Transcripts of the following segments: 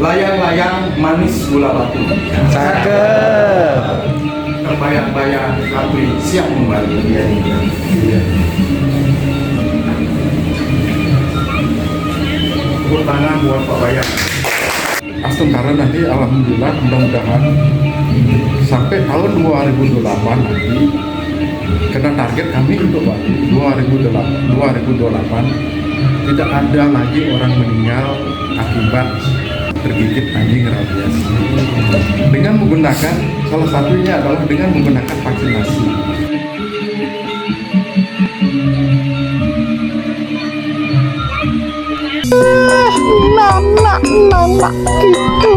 Layang-layang manis gula batu. Cakep. Terbayang-bayang Capri siap membantu. Tepuk tangan buat Pak Bayan. Astungkara nanti alhamdulillah mudah-mudahan sampai tahun 2028 nanti, karena target kami untuk 2028 tidak ada lagi orang meninggal akibat tergigit anjing rabies dengan menggunakan, salah satunya adalah dengan menggunakan vaksinasi. Mama gitu.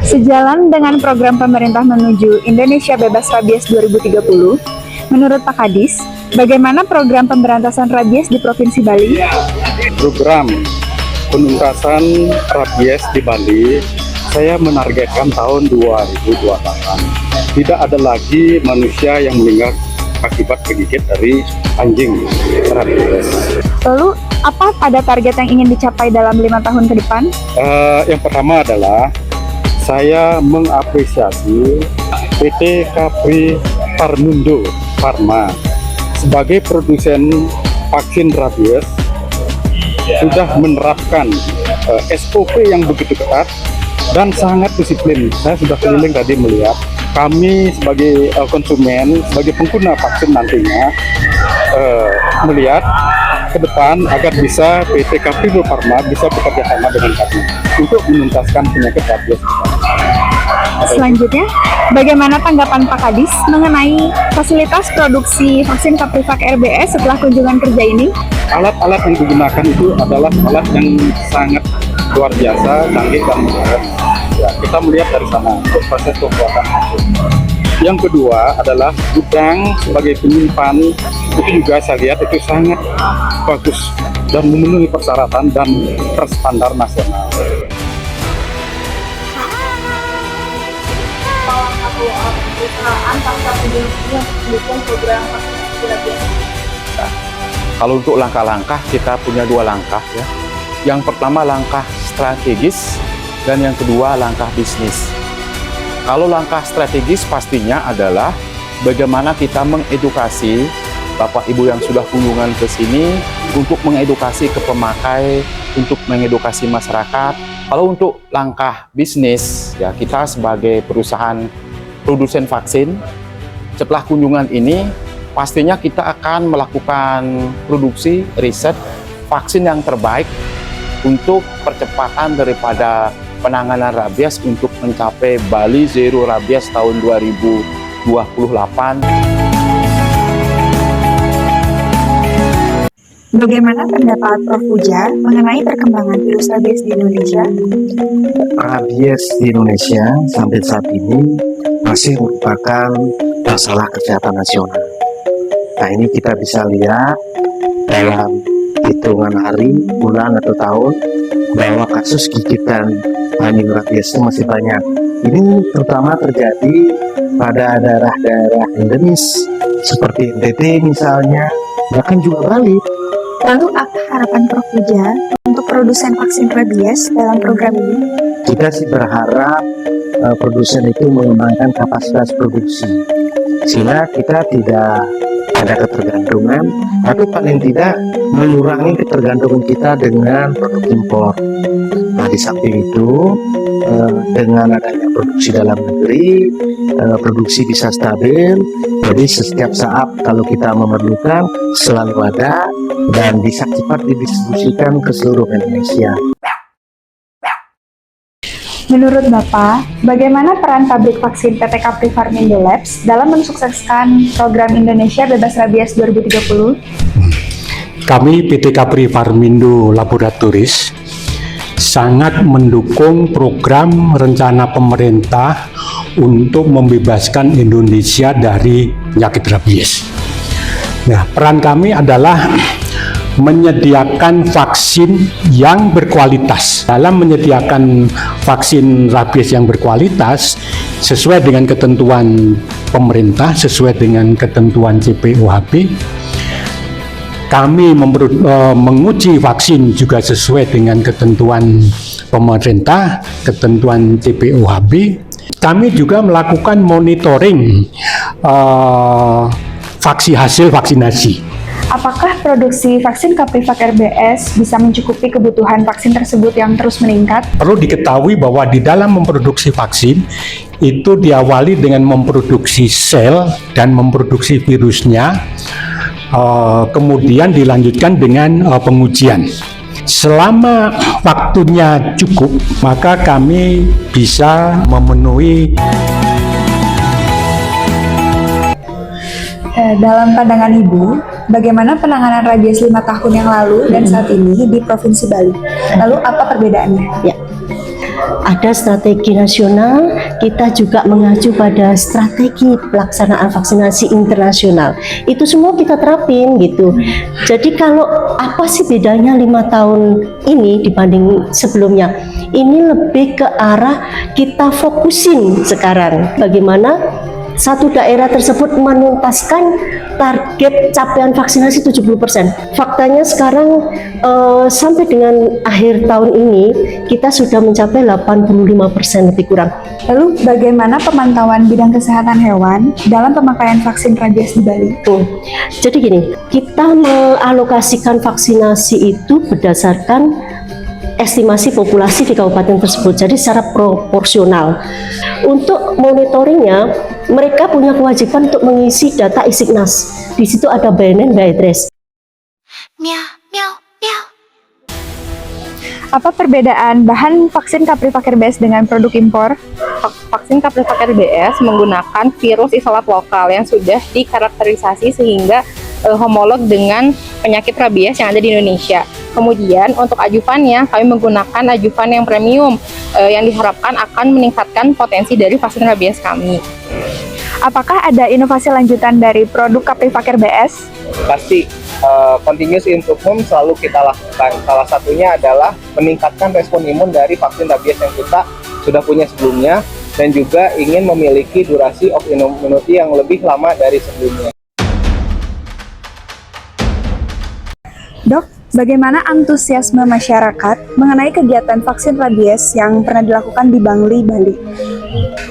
Sejalan dengan program pemerintah menuju Indonesia Bebas Rabies 2030, menurut Pak Kadis, bagaimana program pemberantasan rabies di Provinsi Bali? Program penuntasan rabies di Bali, saya menargetkan tahun 2028. Tidak ada lagi manusia yang meninggal akibat digigit dari anjing rabies. Lalu, apa ada target yang ingin dicapai dalam 5 tahun ke depan? Yang pertama adalah saya mengapresiasi PT Capri Farmindo Farma sebagai produsen vaksin rabies sudah menerapkan SOP yang begitu ketat dan sangat disiplin. Saya sudah keliling tadi melihat, kami sebagai konsumen, sebagai pengguna vaksin nantinya melihat ke depan agar bisa PT Capri Farma bisa bekerja sama dengan kami untuk menuntaskan penyakit rabies. Selanjutnya, bagaimana tanggapan Pak Kadis mengenai fasilitas produksi vaksin Caprivac RBS setelah kunjungan kerja ini? Alat-alat yang digunakan itu adalah alat yang sangat luar biasa, canggih dan modern. Ya, kita melihat dari sana untuk proses pembuatan vaksin. Yang kedua adalah gudang sebagai penyimpan, itu juga saya lihat itu sangat bagus dan memenuhi persyaratan dan standar nasional. Kalau untuk langkah-langkah, kita punya 2 langkah ya. Yang pertama langkah strategis dan yang kedua langkah bisnis. Kalau langkah strategis pastinya adalah bagaimana kita mengedukasi Bapak Ibu yang sudah kunjungan ke sini untuk mengedukasi ke pemakai, untuk mengedukasi masyarakat. Kalau untuk langkah bisnis, ya kita sebagai perusahaan produsen vaksin, setelah kunjungan ini pastinya kita akan melakukan produksi riset vaksin yang terbaik untuk percepatan daripada penanganan rabies untuk mencapai Bali Zero Rabies tahun 2028. Bagaimana pendapat Prof. Puja mengenai perkembangan virus rabies di Indonesia? Rabies di Indonesia sampai saat ini masih merupakan masalah kesehatan nasional. Nah, ini kita bisa lihat dalam hitungan hari, bulan, atau tahun bahwa kasus gigitan anjing rabies itu masih banyak. Ini terutama terjadi pada daerah-daerah endemis seperti NTT misalnya, bahkan juga Bali. Lalu apa harapan Prof. Puja untuk produsen vaksin rabies dalam program ini? Kita sih berharap produsen itu mengembangkan kapasitas produksi sehingga kita tidak ada ketergantungan, tapi paling tidak mengurangi ketergantungan kita dengan produk impor. Nah, di samping itu dengan adanya produksi dalam negeri, produksi bisa stabil, jadi setiap saat kalau kita memerlukan selalu ada dan bisa cepat didistribusikan ke seluruh Indonesia. Menurut Bapak, bagaimana peran pabrik vaksin PT Capri Farmindo Labs dalam mensukseskan program Indonesia Bebas Rabies 2030? Kami PT Capri Farmindo Laboratories sangat mendukung program rencana pemerintah untuk membebaskan Indonesia dari penyakit rabies. Nah, peran kami adalah menyediakan vaksin yang berkualitas. Dalam menyediakan vaksin rabies yang berkualitas sesuai dengan ketentuan pemerintah, sesuai dengan ketentuan CPOHB, kami menguji vaksin juga sesuai dengan ketentuan pemerintah, ketentuan CPOHB. Kami juga melakukan monitoring hasil vaksinasi. Apakah produksi vaksin Caprivac RBS bisa mencukupi kebutuhan vaksin tersebut yang terus meningkat? Perlu diketahui bahwa di dalam memproduksi vaksin itu diawali dengan memproduksi sel dan memproduksi virusnya, kemudian dilanjutkan dengan pengujian. Selama waktunya cukup, maka kami bisa memenuhi. Dalam pandangan Ibu, bagaimana penanganan rabies 5 tahun yang lalu dan saat ini di Provinsi Bali? Lalu apa perbedaannya? Ya, ada strategi nasional, kita juga mengacu pada strategi pelaksanaan vaksinasi internasional. Itu semua kita terapin gitu. Jadi kalau apa sih bedanya 5 tahun ini dibanding sebelumnya? Ini lebih ke arah kita fokusin sekarang bagaimana satu daerah tersebut menuntaskan target capaian vaksinasi 70%. Faktanya sekarang sampai dengan akhir tahun ini kita sudah mencapai 85% lebih kurang. Lalu bagaimana pemantauan bidang kesehatan hewan dalam pemakaian vaksin rabies di Bali? Jadi gini, kita mengalokasikan vaksinasi itu berdasarkan estimasi populasi di kabupaten tersebut, jadi secara proporsional. Untuk monitoringnya, mereka punya kewajiban untuk mengisi data Isignas. Di situ ada BNN by address. Miau, miau, miau. Apa perbedaan bahan vaksin Caprivac RBS dengan produk impor? Vaksin Caprivac RBS menggunakan virus isolat lokal yang sudah dikarakterisasi sehingga homolog dengan penyakit rabies yang ada di Indonesia. Kemudian untuk ajuvannya kami menggunakan ajuvan yang premium yang diharapkan akan meningkatkan potensi dari vaksin rabies kami. Apakah ada inovasi lanjutan dari produk Caprivac RBS? Pasti continuous improvement selalu kita lakukan. Salah satunya adalah meningkatkan respon imun dari vaksin rabies yang kita sudah punya sebelumnya dan juga ingin memiliki durasi of immunity yang lebih lama dari sebelumnya. Dok, bagaimana antusiasme masyarakat mengenai kegiatan vaksin rabies yang pernah dilakukan di Bangli, Bali?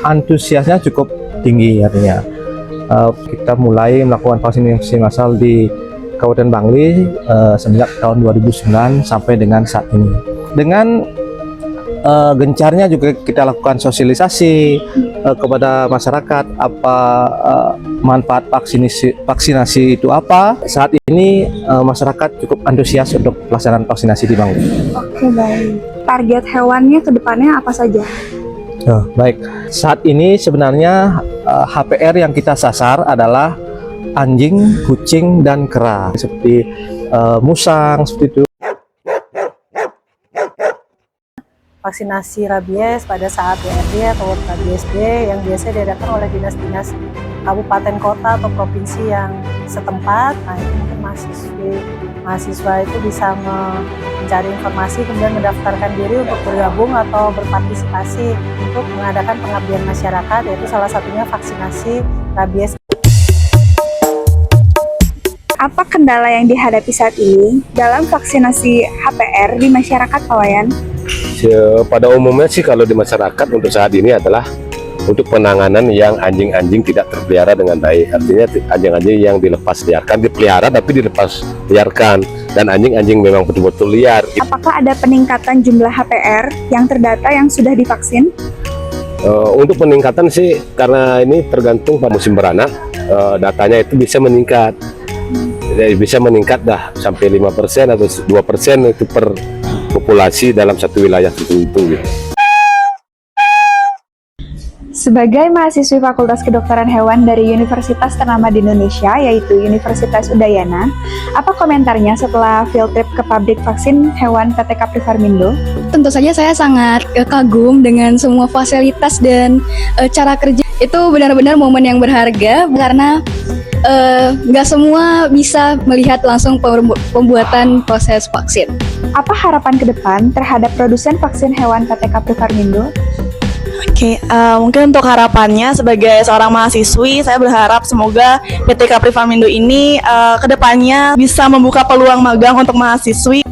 Antusiasnya cukup tinggi artinya. Kita mulai melakukan vaksinasi massal di Kabupaten Bangli sejak tahun 2009 sampai dengan saat ini. Dengan gencarnya juga kita lakukan sosialisasi kepada masyarakat apa manfaat vaksinasi itu apa. Saat ini masyarakat cukup antusias untuk pelaksanaan vaksinasi di Bangli. Oke, baik. Target hewannya ke depannya apa saja? Baik, saat ini sebenarnya HPR yang kita sasar adalah anjing, kucing, dan kera seperti musang seperti itu. Vaksinasi rabies pada saat WRD atau World Rabies Day yang biasa diadakan oleh dinas-dinas kabupaten kota atau provinsi yang setempat. Nah, itu mungkin mahasiswa itu bisa mencari informasi kemudian mendaftarkan diri untuk bergabung atau berpartisipasi untuk mengadakan pengabdian masyarakat, yaitu salah satunya vaksinasi rabies. Apa kendala yang dihadapi saat ini dalam vaksinasi HPR di masyarakat Pawayan? Pada umumnya sih kalau di masyarakat untuk saat ini adalah untuk penanganan yang anjing-anjing tidak terpelihara dengan baik. Artinya anjing-anjing yang dilepas liarkan, dipelihara tapi dilepas liarkan, dan anjing-anjing memang betul-betul liar. Apakah ada peningkatan jumlah HPR yang terdata yang sudah divaksin? Untuk peningkatan sih karena ini tergantung pada musim beranak, datanya itu bisa meningkat. Jadi bisa meningkat dah sampai 5% atau 2% itu per populasi dalam satu wilayah tertentu gitu. Sebagai mahasiswi Fakultas Kedokteran Hewan dari Universitas ternama di Indonesia, yaitu Universitas Udayana, apa komentarnya setelah field trip ke pabrik vaksin hewan PT Capri Farmindo? Tentu saja saya sangat kagum dengan semua fasilitas dan cara kerja. Itu benar-benar momen yang berharga karena nggak semua bisa melihat langsung pembuatan proses vaksin. Apa harapan ke depan terhadap produsen vaksin hewan PT Capri Farmindo? Oke, mungkin untuk harapannya sebagai seorang mahasiswi, saya berharap semoga PT Capri Farmindo ini kedepannya bisa membuka peluang magang untuk mahasiswi.